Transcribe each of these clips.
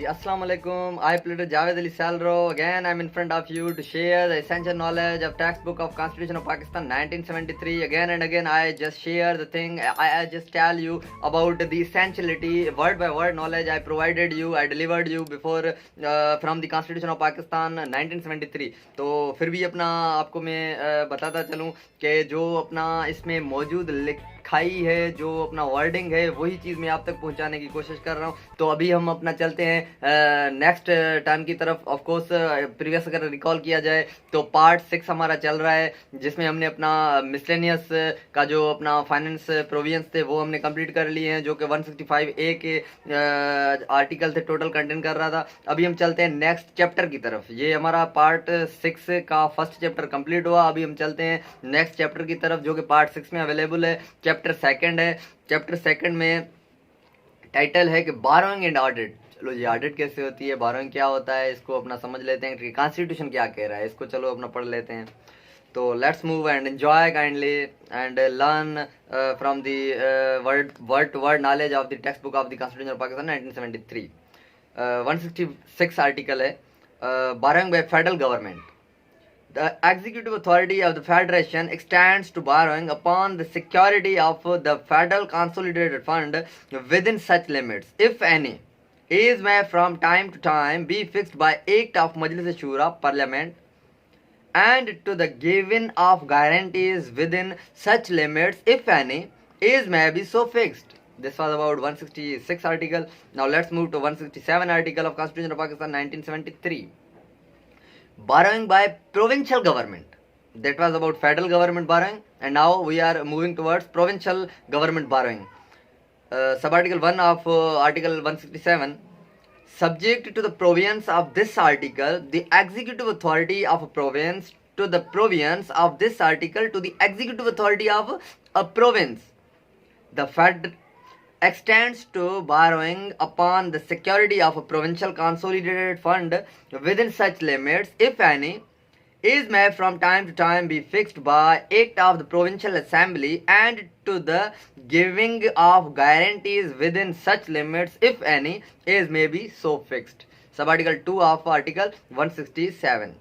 जी अस्सलाम alaikum. I Plato Javed Ali Salro. Again, I'm in front of you to share the essential knowledge of textbook of Constitution of Pakistan 1973. Again and again, I just share the thing. I just tell you about the essentiality, word by word knowledge I provided you, I delivered you before from the Constitution of Pakistan 1973. तो फिर भी अपना आपको मैं बताता चलूँ कि जो अपना इसमें मौजूद लिखाई है, जो अपना वर्डिंग है, वही चीज़ मैं आप तक पहुंचाने की कोशिश कर रहा हूं. तो अभी हम अपना चलते हैं नेक्स्ट टर्म की तरफ. ऑफ कोर्स प्रीवियस अगर रिकॉल किया जाए तो पार्ट 6 हमारा चल रहा है, जिसमें हमने अपना मिसलेनियस का जो अपना फाइनेंस प्रोविजंस थे वो हमने कंप्लीट कर लिए हैं, जो कि 165A के आर्टिकल थे, टोटल कंटेंट कर रहा था. अभी हम चलते हैं नेक्स्ट चैप्टर की तरफ. ये हमारा पार्ट 6 का फर्स्ट चैप्टर कंप्लीट हुआ. अभी हम चलते हैं नेक्स्ट चैप्टर की तरफ, जो कि पार्ट 6 में अवेलेबल है. चैप्टर सेकंड है. चैप्टर सेकंड में टाइटल है कि बारोइंग एंड ऑडिट. चलो जी, ऑडिट कैसे होती है, बारोइंग क्या होता है, इसको अपना समझ लेते हैं कि कॉन्स्टिट्यूशन क्या कह रहा है. इसको चलो अपना पढ़ लेते हैं. तो let's move and enjoy kindly and learn from the word to word knowledge of the text book of the constitution of Pakistan 1973. 166 article है. Borrowing by federal government. The executive authority of the Federation extends to borrowing upon the security of the Federal Consolidated Fund within such limits, if any, is may from time to time be fixed by Act of Majlis-e-Shura, Parliament, and to the giving of guarantees within such limits, if any, is may be so fixed. This was about 166 article. Now let's move to 167 article of Constitution of Pakistan 1973. Borrowing by provincial government. That was about federal government borrowing, and now we are moving towards provincial government borrowing. Sub-article 1 of article 167. Subject to the provisions of this article, the executive authority of a province to the provisions of this article to the executive authority of a province. The Fed extends to borrowing upon the security of a provincial consolidated fund within such limits, if any, is may from time to time be fixed by Act of the Provincial Assembly, and to the giving of guarantees within such limits, if any, is may be so fixed. Sub-article 2 of article 167.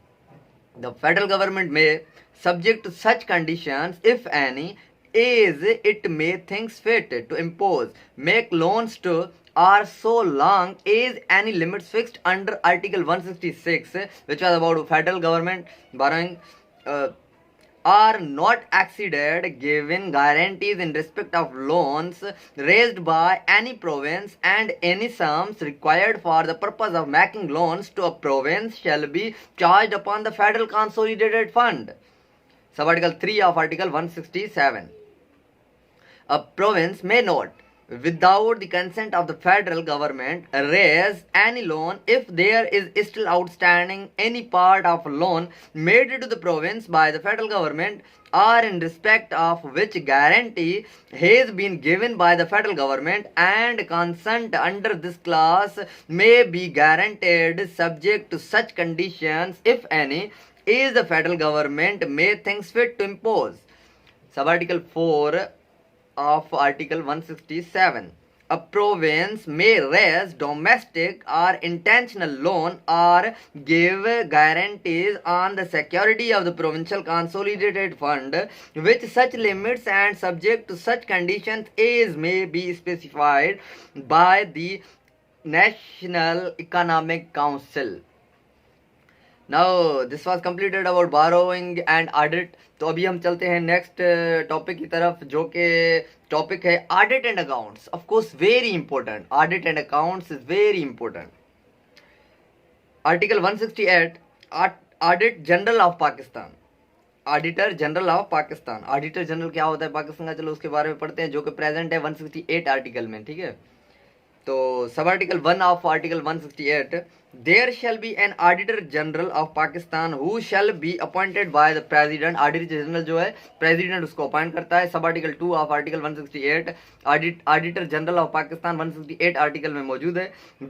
The federal government may, subject to such conditions, if any, is it may thinks fit to impose, make loans to, or so long as any limits fixed under article 166, which was about federal government borrowing, are not exceeded, given guarantees in respect of loans raised by any province, and any sums required for the purpose of making loans to a province shall be charged upon the federal consolidated fund. Sub-article 3 of article 167. A province may not, without the consent of the federal government, raise any loan if there is still outstanding any part of loan made to the province by the federal government, or in respect of which guarantee has been given by the federal government, and consent under this clause may be guaranteed subject to such conditions, if any, is the federal government may thinks fit to impose. Sub-article 4 of article 167. A province may raise domestic or intentional loan or give guarantees on the security of the provincial consolidated fund, which such limits and subject to such conditions as may be specified by the National Economic Council. Now this was completed about borrowing and audit. तो अभी हम चलते हैं next topic की तरफ, जो कि topic है audit and accounts. Of course very important. Audit and accounts is very important. Article 168. Audit general of Pakistan. Auditor general of Pakistan. Auditor general क्या होता है पाकिस्तान का, चलो उसके बारे में पढ़ते हैं, जो कि प्रेजेंट है 168 आर्टिकल में. ठीक है, तो sub article 1 of article 168. There shall be an Auditor General of Pakistan who shall be appointed by the President. Auditor General जो है President उसको अपॉइंट करता है. Sub article 2 of article 168. Auditor General of Pakistan 168 article में मौजूद है.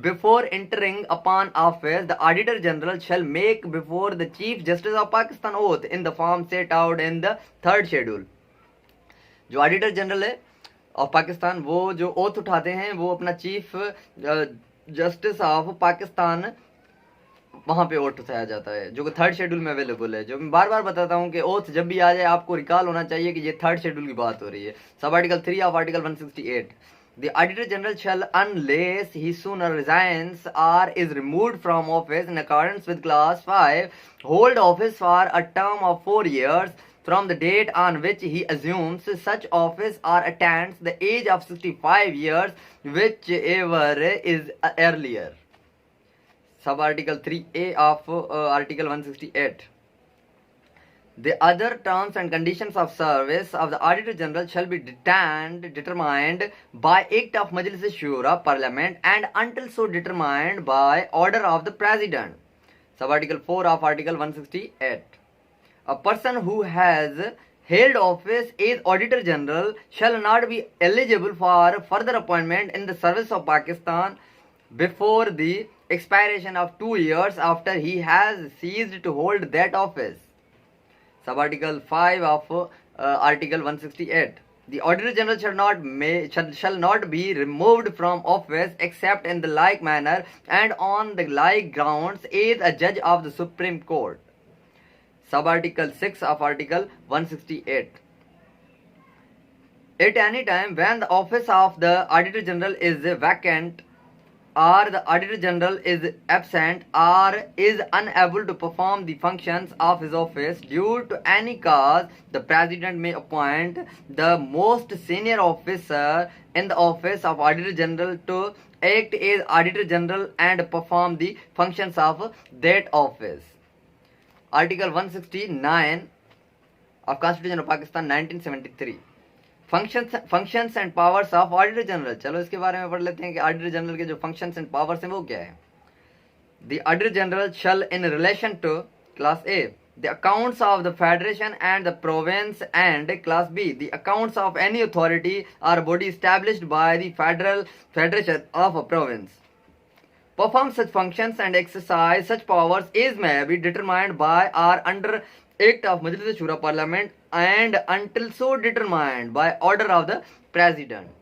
Before entering upon office, the Auditor General shall make before the Chief Justice of Pakistan oath in the form set out in the 3rd schedule. जो Auditor General है of Pakistan, वो जो oath उठाते हैं वो अपना चीफ जस्टिस ऑफ पाकिस्तान वहां पे ओथ उठाया जाता है, जो कि थर्ड शेड्यूल में अवेलेबल है। जो मैं बार बार बताता हूँ कि ओथ जब भी आ जाए आपको रिकॉल होना चाहिए कि ये थर्ड शेड्यूल की बात हो रही है। Sub article 3 of article 168, the auditor general shall, unless he sooner resigns or is removed from office in accordance with clause 5, hold office for a term of 4 years from the date on which he assumes such office or attains the age of 65 years, whichever is earlier. Sub article 3A of article 168. The other terms and conditions of service of the Auditor General shall be determined by Act of Majlis Shura Parliament and until so determined by order of the President. Sub article 4 of article 168. A person who has held office as Auditor General shall not be eligible for further appointment in the service of Pakistan before the expiration of 2 years after he has ceased to hold that office. Sub article 5 of article 168. The Auditor General shall not be removed from office except in the like manner and on the like grounds as a judge of the Supreme Court. Sub article 6 of article 168. At any time when the office of the Auditor General is vacant, or the Auditor General is absent or is unable to perform the functions of his office due to any cause, the President may appoint the most senior officer in the office of Auditor General to act as Auditor General and perform the functions of that office. Article 169 of Constitution of Pakistan 1973. Functions and powers of auditor general. चलो इसके बारे में पढ़ लेते हैं कि auditor general के जो फंक्शंस एंड पावर्स हैं वो क्या है। The auditor general shall in relation to class a the accounts of the federation and the province and class b the accounts of any authority or body established by the federation of a province perform such functions and exercise such powers as may be determined by or under Act of Majlis Shura Parliament and until so determined by order of the President.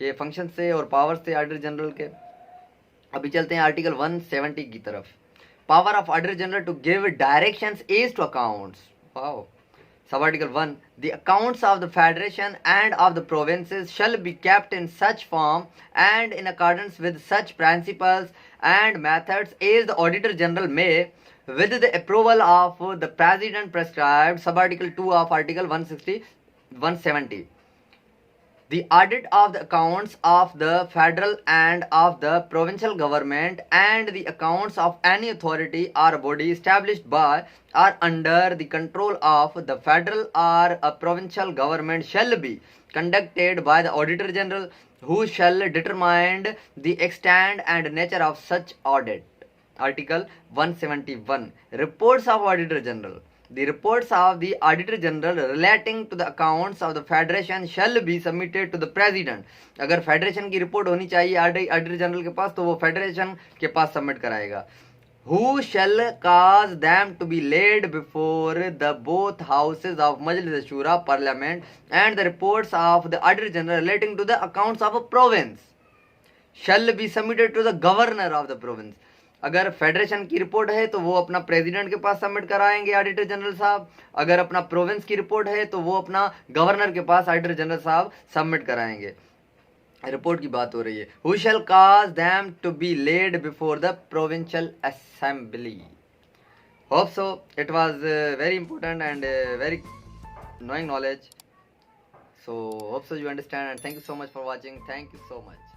ये function से और powers थे auditor general के। अभी चलते हैं article 170 की तरफ। Power of auditor general to give directions as to accounts. Wow. Sub article 1. The accounts of the federation and of the provinces shall be kept in such form and in accordance with such principles and methods as the Auditor General may, with the approval of the President prescribed. Sub article 2 of article 170. The audit of the accounts of the federal and of the provincial government and the accounts of any authority or body established by or under the control of the federal or a provincial government shall be conducted by the Auditor General, who shall determine the extent and nature of such audit. Article 171. Reports of Auditor General. The reports of the Auditor General relating to the accounts of the Federation shall be submitted to the President. अगर federation की report होनी चाहिए auditor general के पास तो वो federation के पास submit कराएगा। Who shall cause them to be laid before the both houses of Majlis Shura Parliament, and the reports of the Auditor General relating to the accounts of a province shall be submitted to the governor of the province. अगर federation की report है तो वो अपना president के पास submit कराएंगे auditor general साहब। अगर अपना प्रोविंस की रिपोर्ट है तो वो अपना गवर्नर के पास ऑडिटर जनरल साहब सबमिट कराएंगे। रिपोर्ट की बात हो रही है। Who shall cause them to be laid before the provincial assembly. Hope so. It was very important and very knowing knowledge. So hope so you understand, and thank you so much for watching. Thank you so much.